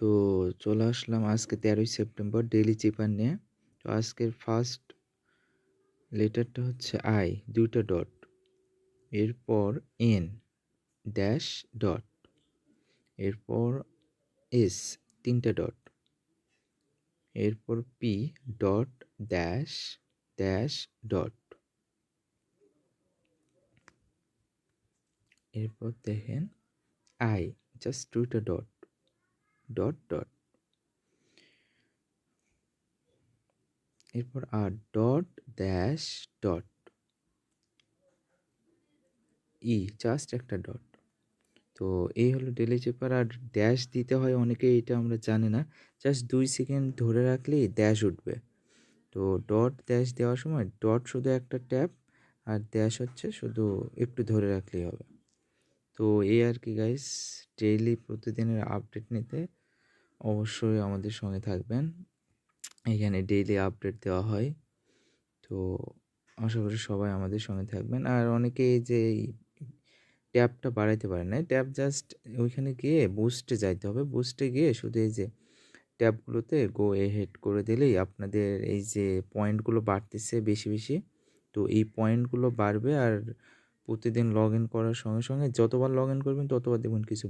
তো চলে আসলাম আজকে 13ই সেপ্টেম্বর ডেইলি চিপার নিয়ে। তো আজকের ফার্স্ট লেটারটা হচ্ছে আই, 2টা ডট, এরপর এন ড্যাশ ডট, এরপর এস 3টে ডট, এরপর P dot dash dash dot, এরপর দেখেন আই জাস্ট 2টা ডট ডট ডট, এরপর আর ডট ড্যাশ ডট, ই জাস্ট একটা ডট। তো এই হলো ডেইলি চেপার। আর ড্যাশ দিতে হয় অনেকে, এটা আমরা জানি না। জাস্ট 2 সেকেন্ড ধরে রাখলেই ড্যাশ উঠবে। তো ডট ড্যাশ দেওয়ার সময় ডট শুধু একটা ট্যাপ, আর ড্যাশ হচ্ছে শুধু একটু ধরে রাখলেই হবে। তো এই আর কি গাইস, ডেইলি প্রতিদিনের আপডেট নিতে অবশ্যই আমাদের সঙ্গে থাকবেন। এখানে ডেইলি আপডেট দেওয়া হয়। তো আশা করি সবাই আমাদের সঙ্গে থাকবেন। আর অনেকে এই যে ট্যাবটা বাড়াইতে পারে না, ট্যাব জাস্ট ওইখানে গিয়ে বুস্টে যাইতে হবে। বুস্টে গিয়ে শুধু এই যে ট্যাবগুলোতে গো এহেড করে দিলেই আপনাদের এই যে পয়েন্টগুলো বাড়তেছে বেশি বেশি। তো এই পয়েন্টগুলো বাড়বে, আর প্রতিদিন লগ ইন করার সঙ্গে সঙ্গে যতবার লগ ইন করবেন ততবার দেখবেন কিছু